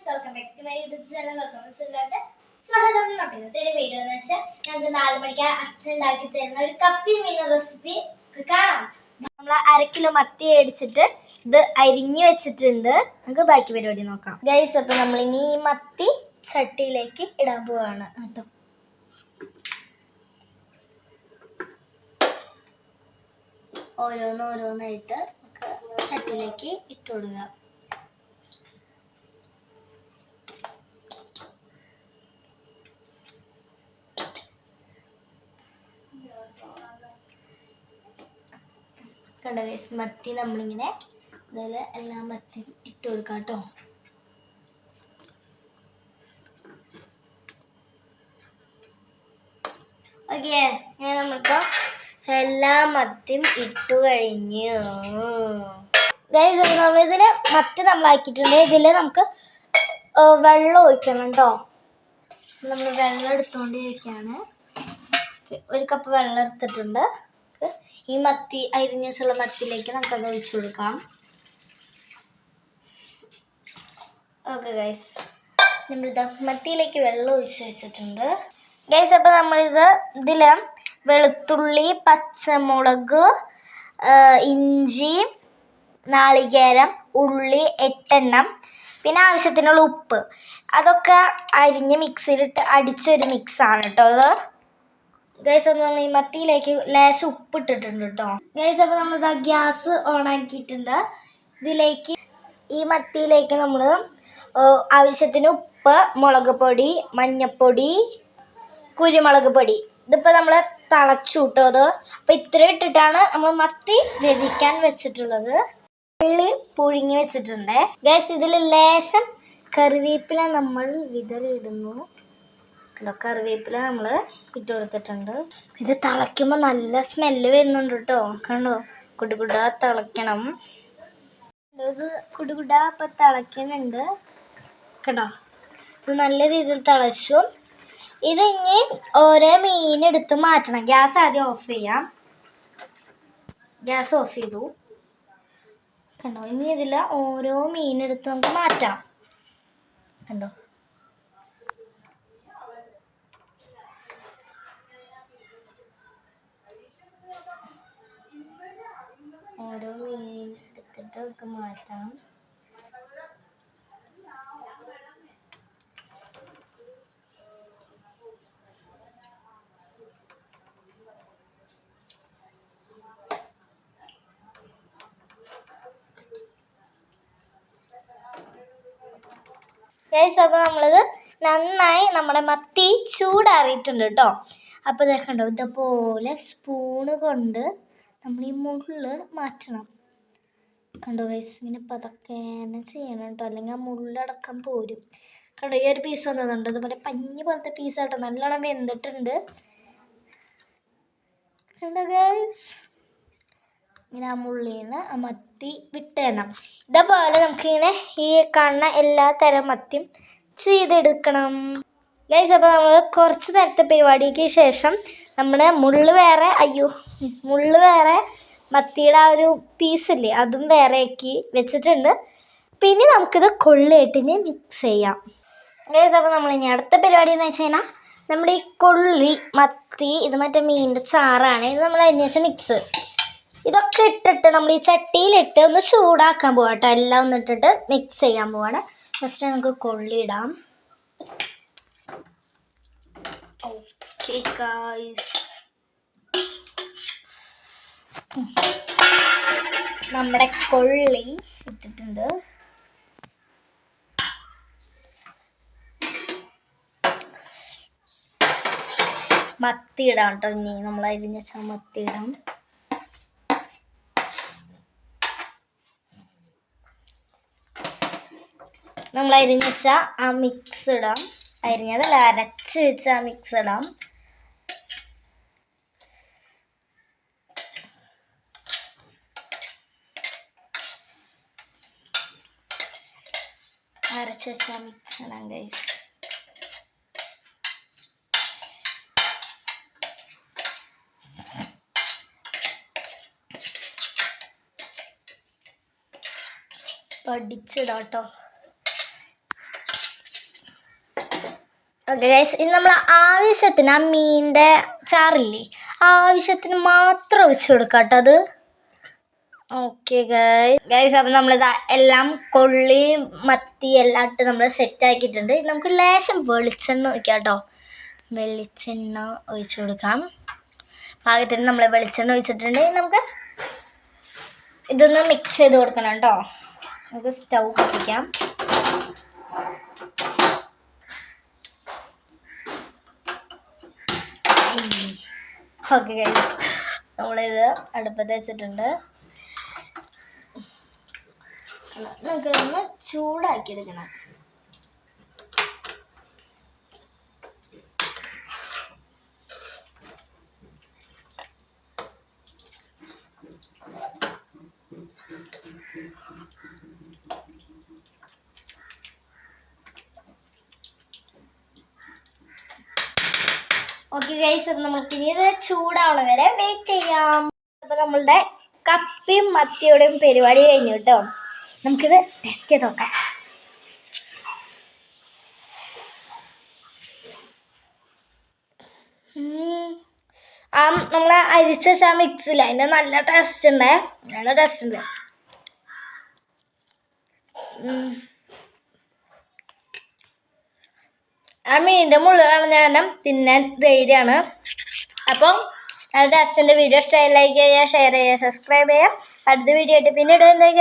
Welcome back to my YouTube channel. സ്വാഗതം. ഇന്നത്തെ video എന്ന് വെച്ചാൽ ഞങ്ങൾക്ക് 4 മണിക്ക് അച്ഛൻ ഉണ്ടാക്കി തരുന്ന ഒരു കപ്പി മീൻ റെസിപ്പി കാണാം. നമ്മൾ 1/2 കിലോ മത്തി മേടിച്ചിട്ട് ഇത് അരിഞ്ഞു വെച്ചിട്ടുണ്ട്. നമുക്ക് ബാക്കി പരിപാടി നോക്കാം. ഗൈസ്, അപ്പോൾ നമ്മൾ ഇനി ഈ മത്തി ചട്ടിയിലേക്ക് ഇടാൻ പോവാണ് കേട്ടോ. ഓരോന്നായിട്ട് നമുക്ക് ചട്ടിയിലേക്ക് ഇട്ട് കൊടുക്കുക. കണ്ട ഗൈസ്, മത്തി നമ്മളിങ്ങനെ അതുപോലെ എല്ലാ മത്തിയും ഇട്ട് കൊടുക്കാം കേട്ടോ. ഓക്കെ, നമ്മളിപ്പോൾ എല്ലാ മത്തിയും ഇട്ടു കഴിഞ്ഞു ഗൈസ്. നമ്മളിതിൽ മത്തി നമ്മളാക്കിയിട്ടുണ്ട്. ഇതിൽ നമുക്ക് വെള്ളം ഒഴിക്കണം കേട്ടോ. നമ്മൾ വെള്ളം എടുത്തുകൊണ്ടിരിക്കുകയാണ്. 1 കപ്പ് വെള്ളം എടുത്തിട്ടുണ്ട്. ഈ മത്തി അരിഞ്ഞ വെച്ചുള്ള മത്തിയിലേക്ക് നമുക്കത് ഒഴിച്ചു കൊടുക്കാം. ഓക്കെ ഗൈസ്, നമ്മളിത് മത്തിയിലേക്ക് വെള്ളം ഒഴിച്ച് വെച്ചിട്ടുണ്ട് ഗൈസ്. അപ്പോൾ ഇതിൽ വെളുത്തുള്ളി, പച്ചമുളക്, ഇഞ്ചി, നാളികേരം, ഉള്ളി 8 എണ്ണം, പിന്നെ ആവശ്യത്തിനുള്ള ഉപ്പ്, അതൊക്കെ അരിഞ്ഞ് മിക്സിയിലിട്ട് അടിച്ചൊരു മിക്സാണ് കേട്ടോ അത്. ഗൈസ്, അപ്പോൾ നമ്മൾ ഈ മത്തിയിലേക്ക് ലേശം ഉപ്പിട്ടിട്ടുണ്ട് കേട്ടോ. ഗൈസ്, അപ്പോൾ നമ്മളിതാ ഗ്യാസ് ഓൺ ആക്കിയിട്ടുണ്ട്. ഇതിലേക്ക് ഈ മത്തിയിലേക്ക് നമ്മൾ ആവശ്യത്തിന് ഉപ്പ്, മുളക് പൊടി, മഞ്ഞൾപ്പൊടി, കുരുമുളക് പൊടി, ഇതിപ്പോൾ നമ്മൾ തിളച്ചു കിട്ടും അത്. അപ്പോൾ ഇത്രയും ഇട്ടിട്ടാണ് നമ്മൾ മത്തി വേവിക്കാൻ വെച്ചിട്ടുള്ളത്. ഉള്ളി പുഴുങ്ങി വെച്ചിട്ടുണ്ട് ഗൈസ്. ഇതിൽ ലേശം കറിവേപ്പില നമ്മൾ വിതറിയിടുന്നു. കറിവേപ്പില നമ്മൾ ഇട്ട് കൊടുത്തിട്ടുണ്ട്. ഇത് തിളയ്ക്കുമ്പോൾ നല്ല സ്മെല്ല് വരുന്നുണ്ട് കേട്ടോ. കണ്ടോ, കുടുകുടാ തിളയ്ക്കണം. ഇത് കുടുകുടാ ഇപ്പം തിളയ്ക്കുന്നുണ്ട് കേട്ടോ. ഇത് നല്ല രീതിയിൽ തിളച്ചു. ഇത് ഇനി ഓരോ മീനെടുത്ത് മാറ്റണം. ഗ്യാസ് ആദ്യം ഓഫ് ചെയ്യാം. ഗ്യാസ് ഓഫ് ചെയ്തു കണ്ടോ. ഇനി ഇതിൽ ഓരോ മീനെടുത്ത് നമുക്ക് മാറ്റാം. കണ്ടോ, ഓരോ മീൻ എടുത്തിട്ട് നമുക്ക് മാറ്റാം. ഗൈസ്, അപ്പോൾ നമ്മളിത് നന്നായി നമ്മുടെ മത്തി ചൂടാറിയിട്ടുണ്ട് കേട്ടോ. അപ്പോൾ ഇതൊക്കെ കണ്ടോ, ഇതുപോലെ സ്പൂണ് കൊണ്ട് നമ്മൾ ഈ മുള്ള് മാറ്റണം. കണ്ടോ ഗൈസ്, ഇങ്ങനെ പതുക്കെ ചെയ്യണം കേട്ടോ, അല്ലെങ്കിൽ ആ മുള്ളടക്കം പോരും. കണ്ടോ, ഈ ഒരു പീസ് വന്നതുണ്ട്. അതുപോലെ പഞ്ഞി പോലത്തെ പീസ് കേട്ടോ, നല്ലോണം വെന്തിട്ടുണ്ട്. കണ്ടോ ഗൈസ്, ഇങ്ങനെ ആ മുള്ളിന്ന് ആ മത്തി വിട്ടേണം. ഇതേപോലെ നമുക്കിങ്ങനെ ഈ കാണുന്ന എല്ലാ തരം മത്തിയും ചെയ്തെടുക്കണം ഗൈസ്. അപ്പോൾ നമ്മൾ കുറച്ച് നേരത്തെ പരിപാടിക്ക് ശേഷം നമ്മുടെ മുള്ള് വേറെ മത്തിയുടെ ആ ഒരു പീസില്ലേ അതും വേറെ ആക്കി വെച്ചിട്ടുണ്ട്. പിന്നെ നമുക്കിത് കൊള്ളിയിട്ടിന് മിക്സ് ചെയ്യാം ഗൈസ്. അപ്പോൾ നമ്മളിനി അടുത്ത പരിപാടി എന്ന് വെച്ച് കഴിഞ്ഞാൽ നമ്മുടെ ഈ കൊള്ളി, മത്തി, ഇത് മറ്റേ മീനിൻ്റെ ചാറാണ്. ഇത് നമ്മൾ അരിഞ്ഞ വെച്ച മിക്സ് ഇതൊക്കെ ഇട്ടിട്ട് നമ്മൾ ഈ ചട്ടിയിലിട്ട് ഒന്ന് ചൂടാക്കാൻ പോവാം കേട്ടോ. എല്ലാം ഒന്ന് ഇട്ടിട്ട് മിക്സ് ചെയ്യാൻ പോവാണ്. ഫസ്റ്റ് നമുക്ക് കൊള്ളി ഇടാം. ഓക്കെ ഗൈസ്, നമ്മുടെ കൊള്ളി ഇട്ടിട്ടുണ്ട്. മത്തി ഇടാം കേട്ടോ. ഇനി നമ്മൾ അരിഞ്ഞ വെച്ചാൽ മത്തി ഇടാം. നമ്മൾ അരിഞ്ഞ് വെച്ചാൽ ആ മിക്സ് ഇടാം. അരിഞ്ഞതല്ല, അരച്ച് വെച്ച ആ മിക്സ് ഇടാം. അരച്ച് വെച്ച മിക്സ് ഇടാം ഗൈസ്. പഠിച്ചിടാം കേട്ടോ. ഓക്കെ ഗൈസ്, ഇനി നമ്മൾ ആവശ്യത്തിന് ആ മീനിൻ്റെ ചാറില്ലേ ആവശ്യത്തിന് മാത്രം ഒഴിച്ചു കൊടുക്കാം കേട്ടോ അത്. ഓക്കെ ഗൈസ്, അപ്പം നമ്മളിത് എല്ലാം കൊള്ളി മത്തി എല്ലാം ഇട്ട് നമ്മൾ സെറ്റ് ആക്കിയിട്ടുണ്ട്. നമുക്ക് ലേശം വെളിച്ചെണ്ണ ഒഴിക്കാം കേട്ടോ. വെളിച്ചെണ്ണ ഒഴിച്ചു കൊടുക്കാം. പാകത്തിന് നമ്മൾ വെളിച്ചെണ്ണ ഒഴിച്ചിട്ടുണ്ടെങ്കിൽ നമുക്ക് ഇതൊന്ന് മിക്സ് ചെയ്ത് കൊടുക്കണം കേട്ടോ. നമുക്ക് സ്റ്റൗ കത്തിക്കാം. ഓക്കെ ഗൈസ്, നമ്മളിത് അടുപ്പത്ത് വെച്ചിട്ടുണ്ട്. നമുക്കിതൊന്ന് ചൂടാക്കി എടുക്കണം. ഓക്കെ ഗൈസ്, അപ്പം നമുക്കിനി ഇത് ചൂടാവണ വരെ വെയിറ്റ് ചെയ്യാം. അപ്പം നമ്മളുടെ കപ്പിയും മത്തിയോടെയും പരിപാടി കഴിഞ്ഞു കേട്ടോ. നമുക്കിത് ടെസ്റ്റ് ചെയ്ത് നോക്കാം. നമ്മളെ അരിച്ച മിക്സില്ല, അതിൻ്റെ നല്ല ടേസ്റ്റ് ഉണ്ട്. ആ മീനിൻ്റെ മുള്ള കളഞ്ഞാൽ തിന്നാൻ ധൈര്യമാണ്. അപ്പം നല്ല ടേസ്റ്റിൻ്റെ വീഡിയോ ഇഷ്ടമായി ലൈക്ക് ചെയ്യുക, ഷെയർ ചെയ്യുക, സബ്സ്ക്രൈബ് ചെയ്യുക. അടുത്ത വീഡിയോ ആയിട്ട് പിന്നെ ഇടുക.